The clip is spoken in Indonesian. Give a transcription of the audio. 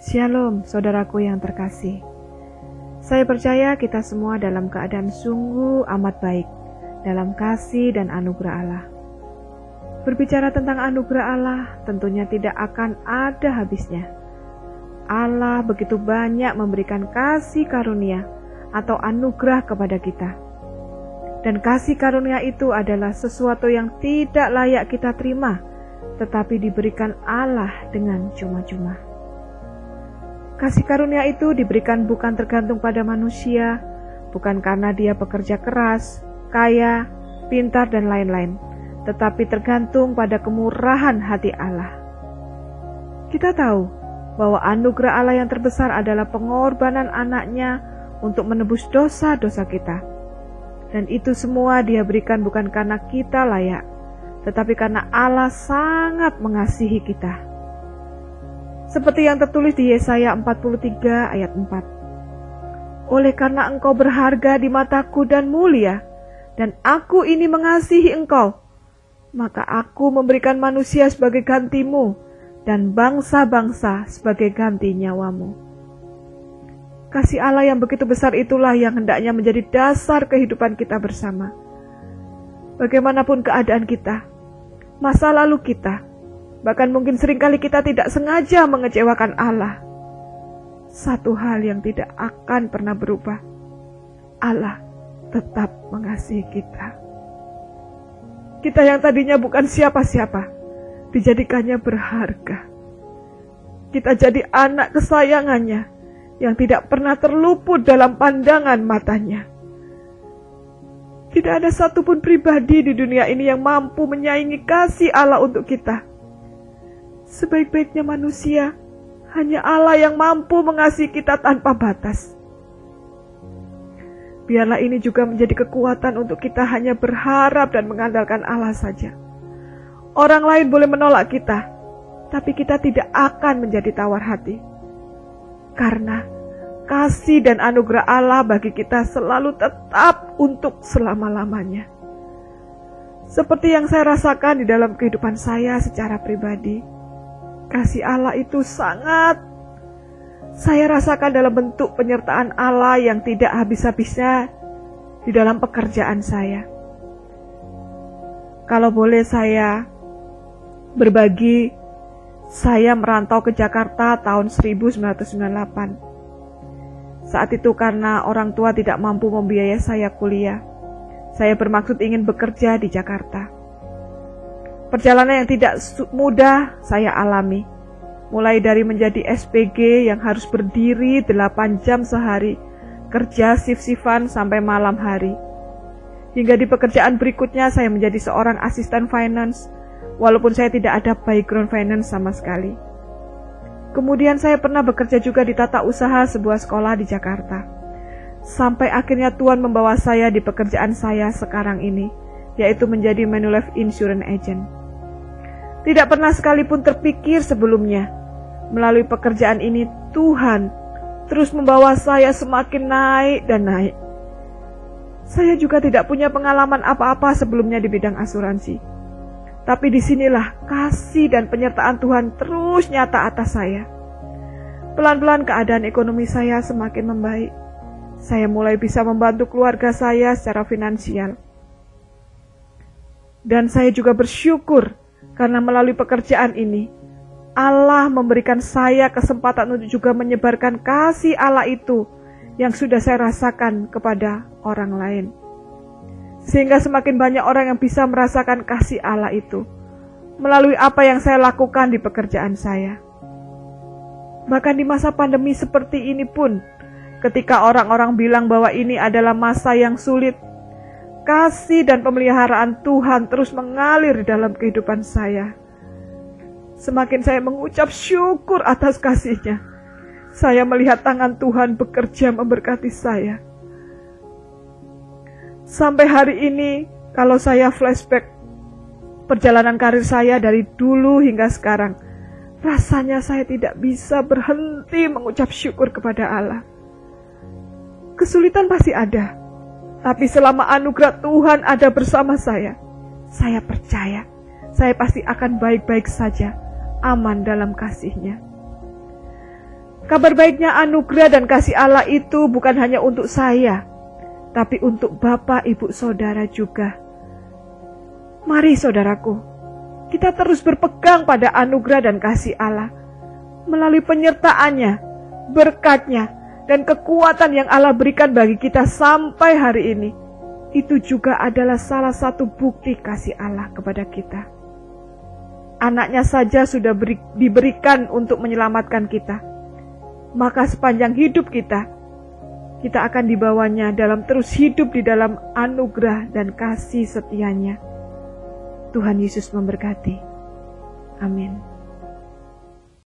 Shalom, saudaraku yang terkasih. Saya percaya kita semua dalam keadaan sungguh amat baik, dalam kasih dan anugerah Allah. Berbicara tentang anugerah Allah, tentunya tidak akan ada habisnya. Allah begitu banyak memberikan kasih karunia atau anugerah kepada kita. Dan kasih karunia itu adalah sesuatu yang tidak layak kita terima, tetapi diberikan Allah dengan cuma-cuma. Kasih karunia itu diberikan bukan tergantung pada manusia, bukan karena dia bekerja keras, kaya, pintar, dan lain-lain, tetapi tergantung pada kemurahan hati Allah. Kita tahu bahwa anugerah Allah yang terbesar adalah pengorbanan anaknya untuk menebus dosa-dosa kita. Dan itu semua dia berikan bukan karena kita layak, tetapi karena Allah sangat mengasihi kita. Seperti yang tertulis di Yesaya 43 ayat 4. Oleh karena engkau berharga di mataku dan mulia, dan aku ini mengasihi engkau, maka aku memberikan manusia sebagai gantimu, dan bangsa-bangsa sebagai ganti nyawamu. Kasih Allah yang begitu besar itulah yang hendaknya menjadi dasar kehidupan kita bersama. Bagaimanapun keadaan kita, masa lalu kita, bahkan mungkin seringkali kita tidak sengaja mengecewakan Allah. Satu hal yang tidak akan pernah berubah, Allah tetap mengasihi kita. Kita yang tadinya bukan siapa-siapa, dijadikannya berharga. Kita jadi anak kesayangannya, yang tidak pernah terluput dalam pandangan matanya. Tidak ada satupun pribadi di dunia ini yang mampu menyaingi kasih Allah untuk kita. Sebaik-baiknya manusia, hanya Allah yang mampu mengasihi kita tanpa batas. Biarlah ini juga menjadi kekuatan untuk kita hanya berharap dan mengandalkan Allah saja. Orang lain boleh menolak kita, tapi kita tidak akan menjadi tawar hati. Karena kasih dan anugerah Allah bagi kita selalu tetap untuk selama-lamanya. Seperti yang saya rasakan di dalam kehidupan saya secara pribadi, kasih Allah itu sangat saya rasakan dalam bentuk penyertaan Allah yang tidak habis-habisnya di dalam pekerjaan saya. Kalau boleh saya berbagi, saya merantau ke Jakarta tahun 1998. Saat itu karena orang tua tidak mampu membiayai saya kuliah, saya bermaksud ingin bekerja di Jakarta. Perjalanan yang tidak mudah saya alami, mulai dari menjadi SPG yang harus berdiri 8 jam sehari, kerja shift-shiftan sampai malam hari. Hingga di pekerjaan berikutnya saya menjadi seorang asisten finance, walaupun saya tidak ada background finance sama sekali. Kemudian saya pernah bekerja juga di tata usaha sebuah sekolah di Jakarta. Sampai akhirnya Tuhan membawa saya di pekerjaan saya sekarang ini, yaitu menjadi Manulife Insurance Agent. Tidak pernah sekalipun terpikir sebelumnya, melalui pekerjaan ini Tuhan terus membawa saya semakin naik dan naik. Saya juga tidak punya pengalaman apa-apa sebelumnya di bidang asuransi. Tapi disinilah kasih dan penyertaan Tuhan terus nyata atas saya. Pelan-pelan keadaan ekonomi saya semakin membaik. Saya mulai bisa membantu keluarga saya secara finansial. Dan saya juga bersyukur karena melalui pekerjaan ini, Allah memberikan saya kesempatan untuk juga menyebarkan kasih Allah itu yang sudah saya rasakan kepada orang lain. Sehingga semakin banyak orang yang bisa merasakan kasih Allah itu melalui apa yang saya lakukan di pekerjaan saya. Bahkan di masa pandemi seperti ini pun, ketika orang-orang bilang bahwa ini adalah masa yang sulit, kasih dan pemeliharaan Tuhan terus mengalir di dalam kehidupan saya. Semakin saya mengucap syukur atas kasih-Nya, saya melihat tangan Tuhan bekerja memberkati saya. Sampai hari ini, kalau saya flashback perjalanan karir saya dari dulu hingga sekarang, rasanya saya tidak bisa berhenti mengucap syukur kepada Allah. Kesulitan pasti ada, tapi selama anugerah Tuhan ada bersama saya percaya saya pasti akan baik-baik saja, aman dalam kasih-Nya. Kabar baiknya anugerah dan kasih Allah itu bukan hanya untuk saya, tapi untuk Bapak, Ibu, Saudara juga. Mari saudaraku, kita terus berpegang pada anugerah dan kasih Allah. Melalui penyertaannya, berkatnya, dan kekuatan yang Allah berikan bagi kita sampai hari ini. Itu juga adalah salah satu bukti kasih Allah kepada kita. Anaknya saja sudah diberikan untuk menyelamatkan kita. Maka sepanjang hidup kita akan dibawanya dalam terus hidup di dalam anugerah dan kasih setianya. Tuhan Yesus memberkati. Amin.